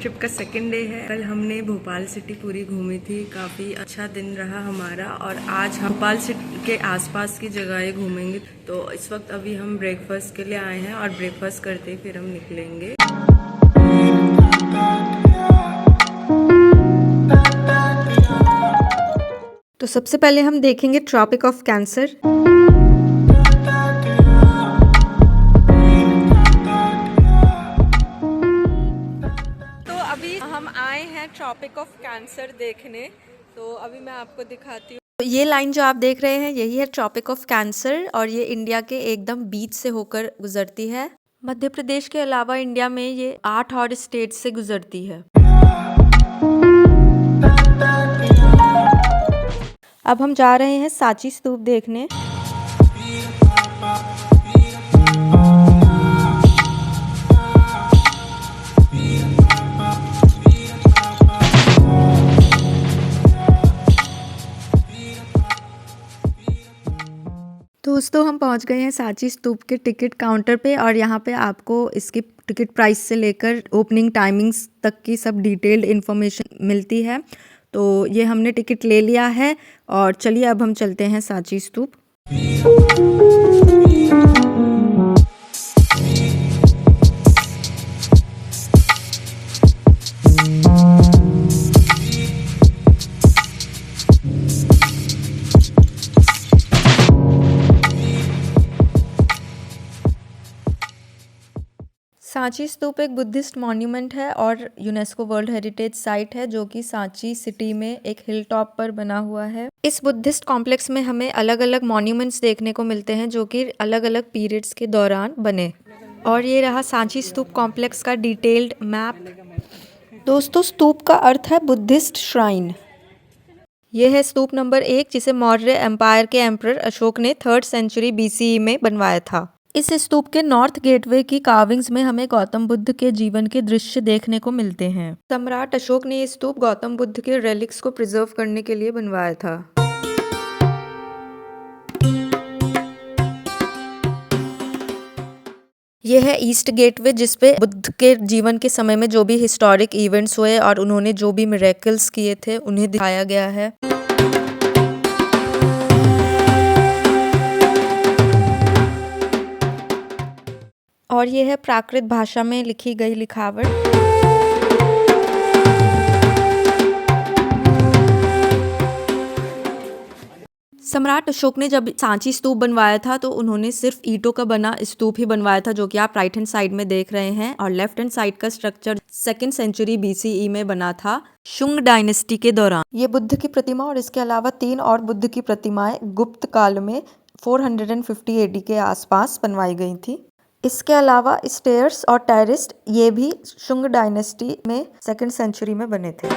Trip का second day है। कल हमने भोपाल सिटी पूरी घूमी थी, काफ़ी अच्छा दिन रहा हमारा। और आज हम भोपाल सिटी के आसपास की जगहें घूमेंगे। तो इस वक्त अभी हम ब्रेकफास्ट के लिए आए हैं और ब्रेकफास्ट करते ही फिर हम निकलेंगे। तो सबसे पहले हम देखेंगे ट्रॉपिक ऑफ कैंसर। हम आए हैं ट्रॉपिक ऑफ कैंसर देखने। तो अभी मैं आपको दिखाती हूँ। तो ये लाइन जो आप देख रहे हैं यही है ट्रॉपिक ऑफ कैंसर, और ये इंडिया के एकदम बीच से होकर गुजरती है। मध्य प्रदेश के अलावा इंडिया में ये 8 और स्टेट से गुजरती है। अब हम जा रहे हैं सांची स्तूप देखने। दोस्तों हम पहुंच गए हैं सांची स्तूप के टिकट काउंटर पे, और यहाँ पे आपको इसकी टिकट प्राइस से लेकर ओपनिंग टाइमिंग्स तक की सब डिटेल्ड इन्फॉर्मेशन मिलती है। तो ये हमने टिकट ले लिया है, और चलिए अब हम चलते हैं सांची स्तूप। सांची स्तूप एक बुद्धिस्ट मॉन्यूमेंट है और यूनेस्को वर्ल्ड हेरिटेज साइट है, जो कि सांची सिटी में एक हिल टॉप पर बना हुआ है। इस बुद्धिस्ट कॉम्प्लेक्स में हमें अलग अलग मॉन्यूमेंट्स देखने को मिलते हैं, जो कि अलग अलग पीरियड्स के दौरान बने। और ये रहा सांची स्तूप कॉम्प्लेक्स का डिटेल्ड मैप। दोस्तों स्तूप का अर्थ है बुद्धिस्ट श्राइन। यह है स्तूप नंबर 1, जिसे मौर्य एम्पायर के एम्परर अशोक ने 3rd सेंचुरी BCE में बनवाया था। इस स्तूप के नॉर्थ गेटवे की कार्विंग्स में हमें गौतम बुद्ध के जीवन के दृश्य देखने को मिलते हैं। सम्राट अशोक ने ये स्तूप गौतम बुद्ध के रेलिक्स को प्रिजर्व करने के लिए बनवाया था। यह है ईस्ट गेटवे, जिसपे बुद्ध के जीवन के समय में जो भी हिस्टोरिक इवेंट्स हुए और उन्होंने जो भी मिरेकल्स किए थे उन्हें दिखाया गया है। और यह है प्राकृत भाषा में लिखी गई लिखावट। सम्राट अशोक ने जब सांची स्तूप बनवाया था तो उन्होंने सिर्फ ईंटों का बना स्तूप ही बनवाया था, जो कि आप राइट हैंड साइड में देख रहे हैं। और लेफ्ट हैंड साइड का स्ट्रक्चर 2nd सेंचुरी BCE में बना था, शुंग डायनेस्टी के दौरान। ये बुद्ध की प्रतिमा और इसके अलावा 3 और बुद्ध की प्रतिमाएं गुप्त काल में 450 AD के आसपास बनवाई गई थी। इसके अलावा स्टेयर्स और टेरेस ये भी शुंग डायनेस्टी में 2nd सेंचुरी में बने थे।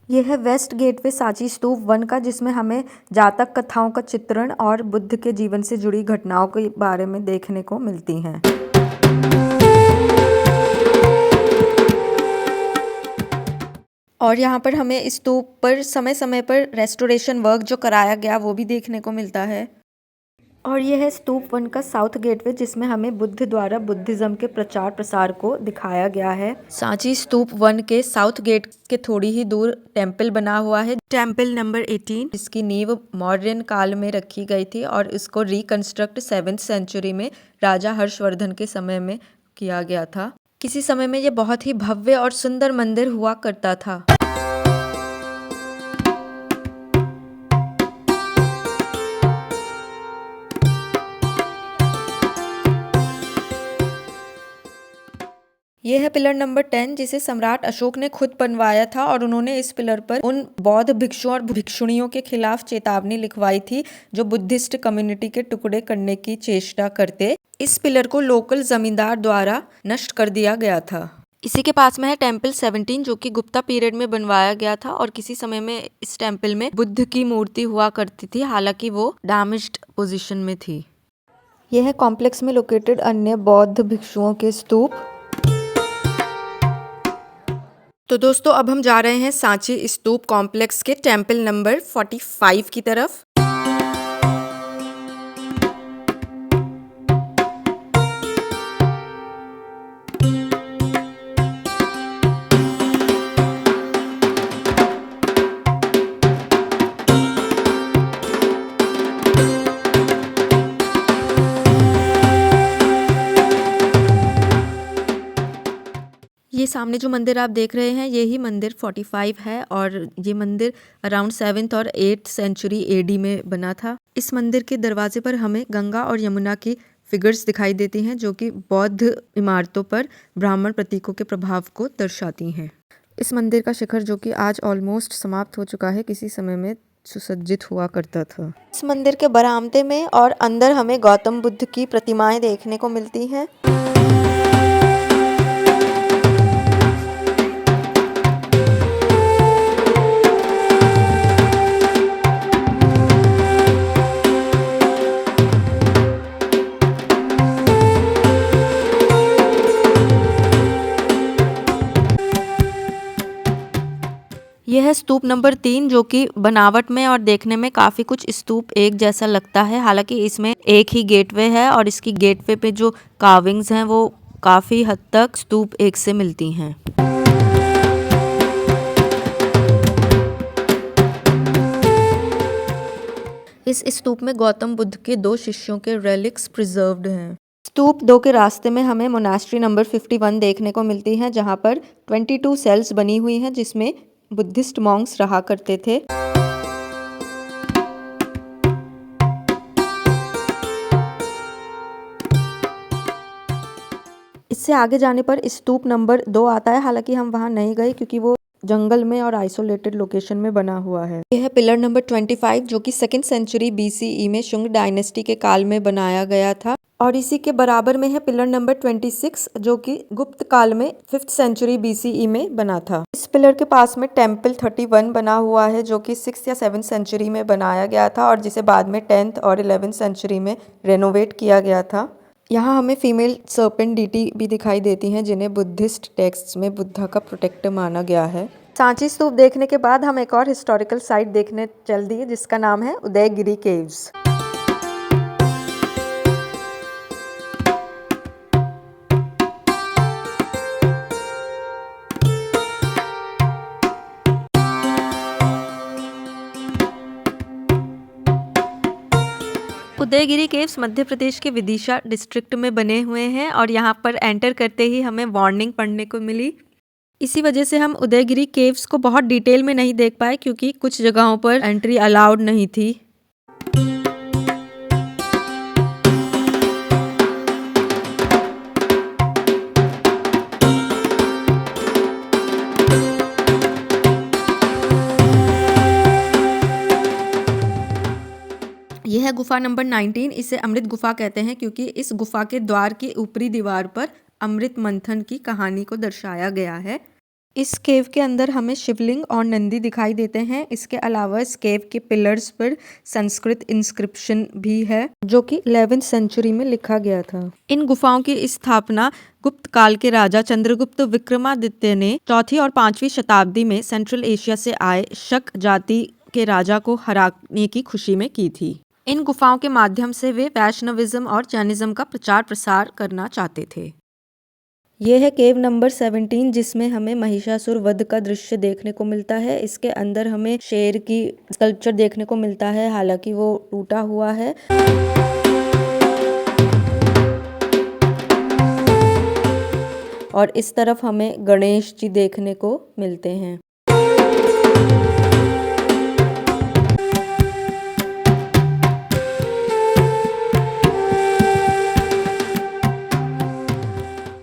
यह है वेस्ट गेटवे सांची स्तूप 1 का, जिसमें हमें जातक कथाओं का चित्रण और बुद्ध के जीवन से जुड़ी घटनाओं के बारे में देखने को मिलती हैं। और यहाँ पर हमें इस स्तूप पर समय समय पर रेस्टोरेशन वर्क जो कराया गया वो भी देखने को मिलता है। और यह है स्तूप 1 का साउथ गेटवे, जिसमें हमें बुद्ध द्वारा बुद्धिज्म के प्रचार प्रसार को दिखाया गया है। सांची स्तूप 1 के साउथ गेट के थोड़ी ही दूर टेम्पल बना हुआ है, टेम्पल नंबर 18, जिसकी नींव मौर्यन काल में रखी गई थी और इसको रिकंस्ट्रक्ट 7th सेंचुरी में राजा हर्षवर्धन के समय में किया गया था। किसी समय में ये बहुत ही भव्य और सुंदर मंदिर हुआ करता था। यह है पिलर नंबर 10, जिसे सम्राट अशोक ने खुद बनवाया था, और उन्होंने इस पिलर पर उन बौद्ध भिक्षुओं और भिक्षुणियों के खिलाफ चेतावनी लिखवाई थी जो बुद्धिस्ट कम्युनिटी के टुकड़े करने की चेष्टा करते। इस पिलर को लोकल जमींदार द्वारा नष्ट कर दिया गया था। इसी के पास में है टेम्पल 17, जो कि गुप्ता पीरियड में बनवाया गया था, और किसी समय में इस टेम्पल में बुद्ध की मूर्ति हुआ करती थी, हालांकि वो डैमेज्ड पोजीशन में थी। यह है कॉम्प्लेक्स में लोकेटेड अन्य बौद्ध भिक्षुओं के स्तूप। तो दोस्तों अब हम जा रहे हैं सांची स्तूप कॉम्प्लेक्स के टेम्पल नंबर 45 की तरफ। ये सामने जो मंदिर आप देख रहे हैं, ये ही मंदिर 45 है और ये मंदिर अराउंड 7th और 8th सेंचुरी एडी में बना था। इस मंदिर के दरवाजे पर हमें गंगा और यमुना की फिगर्स दिखाई देती हैं जो कि बौद्ध इमारतों पर ब्राह्मण प्रतीकों के प्रभाव को दर्शाती हैं। इस मंदिर का शिखर जो कि आज ऑलमोस्ट समाप्त हो चुका है, किसी समय में सुसज्जित हुआ करता था। इस मंदिर के बरामदे में और अंदर हमें गौतम बुद्ध की प्रतिमाएं देखने को मिलती हैं। यह है स्तूप नंबर 3 जो कि बनावट में और देखने में काफी कुछ स्तूप एक जैसा लगता है। हालांकि इसमें एक ही गेटवे है और इसकी गेटवे पे जो कार्विंग्स हैं वो काफी हद तक स्तूप एक से मिलती हैं। इस स्तूप में गौतम बुद्ध के 2 शिष्यों के रेलिक्स प्रिजर्व्ड हैं। स्तूप 2 के रास्ते में हमें मोनास्ट्री नंबर 51 देखने को मिलती है जहां पर 22 सेल्स बनी हुई हैं जिसमें बुद्धिस्ट मॉन्क्स रहा करते थे। इससे आगे जाने पर स्तूप नंबर 2 आता है, हालांकि हम वहां नहीं गए क्योंकि वो जंगल में और आइसोलेटेड लोकेशन में बना हुआ है। यह है पिलर नंबर 25 जो कि 2nd सेंचुरी BCE में शुंग डायनेस्टी के काल में बनाया गया था और इसी के बराबर में है पिलर नंबर 26 जो कि गुप्त काल में 5th सेंचुरी BCE में बना था। इस पिलर के पास में टेम्पल 31 बना हुआ है जो कि 6th या 7th सेंचुरी में बनाया गया था और जिसे बाद में 10th और 11th सेंचुरी में रेनोवेट किया गया था। यहाँ हमें फीमेल सर्पेंट डीटी भी दिखाई देती हैं जिन्हें बुद्धिस्ट टेक्स्ट्स में बुद्धा का प्रोटेक्टर माना गया है। सांची स्तूप देखने के बाद हम एक और हिस्टोरिकल साइट देखने चल दिए जिसका नाम है उदयगिरी केव्स। उदयगिरी केव्स मध्य प्रदेश के विदिशा डिस्ट्रिक्ट में बने हुए हैं और यहाँ पर एंटर करते ही हमें वार्निंग पढ़ने को मिली। इसी वजह से हम उदयगिरी केव्स को बहुत डिटेल में नहीं देख पाए क्योंकि कुछ जगहों पर एंट्री अलाउड नहीं थी। यह है गुफा नंबर 19। इसे अमृत गुफा कहते हैं क्योंकि इस गुफा के द्वार की ऊपरी दीवार पर अमृत मंथन की कहानी को दर्शाया गया है। इस केव के अंदर हमें शिवलिंग और नंदी दिखाई देते हैं। इसके अलावा इस केव के पिलर्स पर संस्कृत इंस्क्रिप्शन भी है जो कि 11th सेंचुरी में लिखा गया था। इन गुफाओं की स्थापना गुप्त काल के राजा चंद्रगुप्त विक्रमादित्य ने 4वीं और 5वीं शताब्दी में सेंट्रल एशिया से आए शक जाति के राजा को हराने की खुशी में की थी। इन गुफाओं के माध्यम से वे वैष्णविज्म और जैनिज्म का प्रचार प्रसार करना चाहते थे। यह है केव नंबर 17 जिसमें हमें महिषासुर वध का दृश्य देखने को मिलता है। इसके अंदर हमें शेर की स्कल्पचर देखने को मिलता है, हालांकि वो टूटा हुआ है। और इस तरफ हमें गणेश जी देखने को मिलते हैं।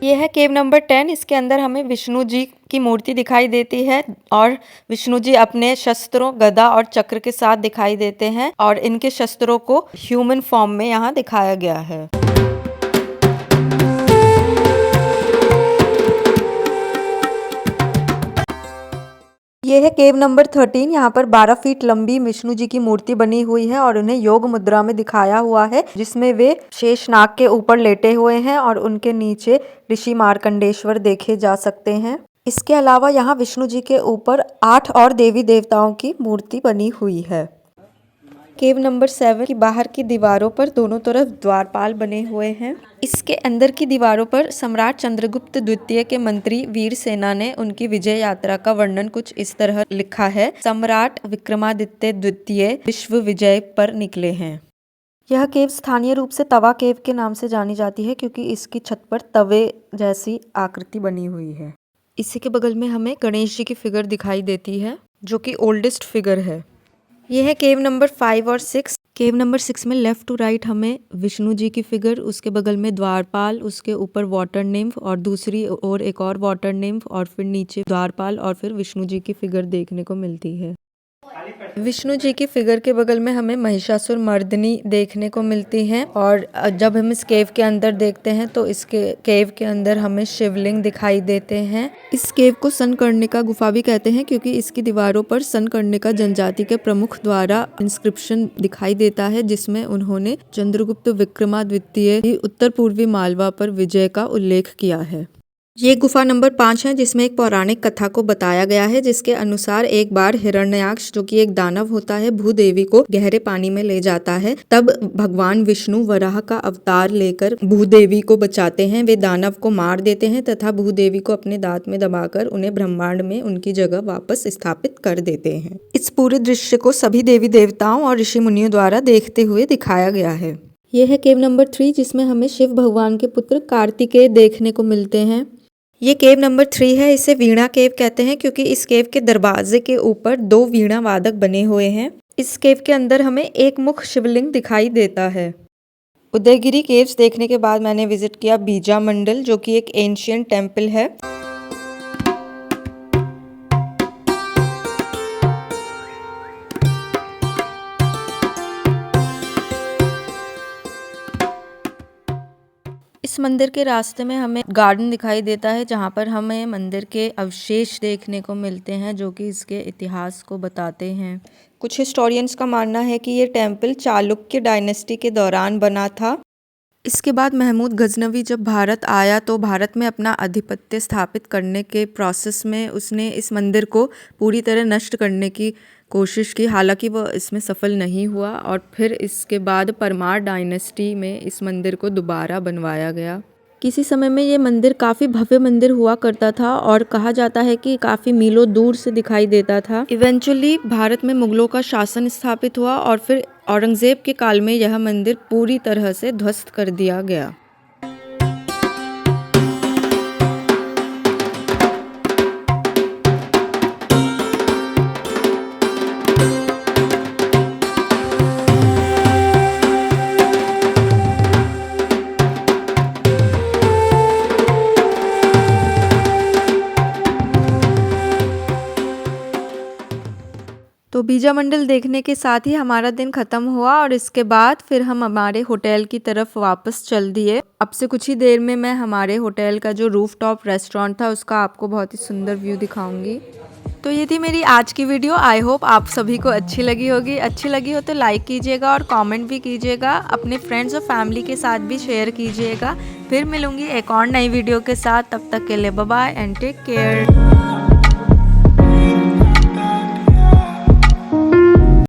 यह है केव नंबर 10। इसके अंदर हमें विष्णु जी की मूर्ति दिखाई देती है और विष्णु जी अपने शस्त्रों गदा और चक्र के साथ दिखाई देते हैं और इनके शस्त्रों को ह्यूमन फॉर्म में यहाँ दिखाया गया है। यह है केव नंबर 13। यहाँ पर 12 फीट लंबी विष्णु जी की मूर्ति बनी हुई है और उन्हें योग मुद्रा में दिखाया हुआ है जिसमें वे शेषनाग के ऊपर लेटे हुए हैं और उनके नीचे ऋषि मार्कंडेश्वर देखे जा सकते हैं। इसके अलावा यहाँ विष्णु जी के ऊपर 8 और देवी देवताओं की मूर्ति बनी हुई है। केव नंबर 7 की बाहर की दीवारों पर दोनों तरफ द्वारपाल बने हुए हैं। इसके अंदर की दीवारों पर सम्राट चंद्रगुप्त द्वितीय के मंत्री वीर सेना ने उनकी विजय यात्रा का वर्णन कुछ इस तरह लिखा है। सम्राट विक्रमादित्य द्वितीय विश्व विजय पर निकले हैं। यह केव स्थानीय रूप से तवा केव के नाम से जानी जाती है क्योंकि इसकी छत पर तवे जैसी आकृति बनी हुई है। इसी के बगल में हमें गणेश जी की फिगर दिखाई देती है जो कि ओल्डेस्ट फिगर है। यह है केव नंबर 5 और 6। केव नंबर 6 में लेफ्ट टू राइट हमें विष्णु जी की फिगर, उसके बगल में द्वारपाल, उसके ऊपर वाटर निम्फ और दूसरी ओर एक और वाटर निम्फ और फिर नीचे द्वारपाल और फिर विष्णु जी की फिगर देखने को मिलती है। विष्णु जी की फिगर के बगल में हमें महिषासुर मर्दिनी देखने को मिलती है और जब हम इस केव के अंदर देखते हैं तो इसके केव के अंदर हमें शिवलिंग दिखाई देते हैं। इस केव को सनकर्णिका गुफा भी कहते हैं क्योंकि इसकी दीवारों पर सनकर्णिका जनजाति के प्रमुख द्वारा इंस्क्रिप्शन दिखाई देता है जिसमें उन्होंने चंद्रगुप्त विक्रमादित्य की उत्तर पूर्वी मालवा पर विजय का उल्लेख किया है। ये गुफा नंबर 5 है जिसमें एक पौराणिक कथा को बताया गया है जिसके अनुसार एक बार हिरण्याक्ष जो कि एक दानव होता है भूदेवी को गहरे पानी में ले जाता है। तब भगवान विष्णु वराह का अवतार लेकर भूदेवी को बचाते हैं। वे दानव को मार देते हैं तथा भूदेवी को अपने दांत में दबाकर उन्हें ब्रह्मांड में उनकी जगह वापस स्थापित कर देते हैं। इस पूरे दृश्य को सभी देवी देवताओं और ऋषि मुनियों द्वारा देखते हुए दिखाया गया है। यह है केव नंबर 3 जिसमें हमें शिव भगवान के पुत्र कार्तिकेय देखने को मिलते हैं। ये केव नंबर 3 है। इसे वीणा केव कहते हैं क्योंकि इस केव के दरवाजे के ऊपर 2 वीणा वादक बने हुए हैं। इस केव के अंदर हमें एक मुख शिवलिंग दिखाई देता है। उदयगिरी केव्स देखने के बाद मैंने विजिट किया बीजा मंडल जो कि एक एंशियंट टेम्पल है। इस मंदिर के रास्ते में हमें गार्डन दिखाई देता है जहाँ पर हमें मंदिर के अवशेष देखने को मिलते हैं जो कि इसके इतिहास को बताते हैं। कुछ हिस्टोरियंस का मानना है कि ये टेम्पल चालुक्य डायनेस्टी के दौरान बना था। इसके बाद महमूद गजनवी जब भारत आया तो भारत में अपना आधिपत्य स्थापित करने के प्रोसेस में उसने इस मंदिर को पूरी तरह नष्ट करने की कोशिश की, हालांकि वह इसमें सफल नहीं हुआ और फिर इसके बाद परमार डायनेस्टी में इस मंदिर को दोबारा बनवाया गया। किसी समय में ये मंदिर काफ़ी भव्य मंदिर हुआ करता था और कहा जाता है कि काफ़ी मीलों दूर से दिखाई देता था। इवेंचुअली भारत में मुगलों का शासन स्थापित हुआ और फिर औरंगजेब के काल में यह मंदिर पूरी तरह से ध्वस्त कर दिया गया। तो बीजा मंडल देखने के साथ ही हमारा दिन ख़त्म हुआ और इसके बाद फिर हम हमारे होटल की तरफ वापस चल दिए। अब से कुछ ही देर में मैं हमारे होटल का जो रूफटॉप रेस्टोरेंट था उसका आपको बहुत ही सुंदर व्यू दिखाऊंगी। तो ये थी मेरी आज की वीडियो। आई होप आप सभी को अच्छी लगी होगी। अच्छी लगी हो तो लाइक कीजिएगा और कमेंट भी कीजिएगा। अपने फ्रेंड्स और फैमिली के साथ भी शेयर कीजिएगा। फिर मिलूंगी एक और नई वीडियो के साथ। तब तक के लिए bye bye and take care.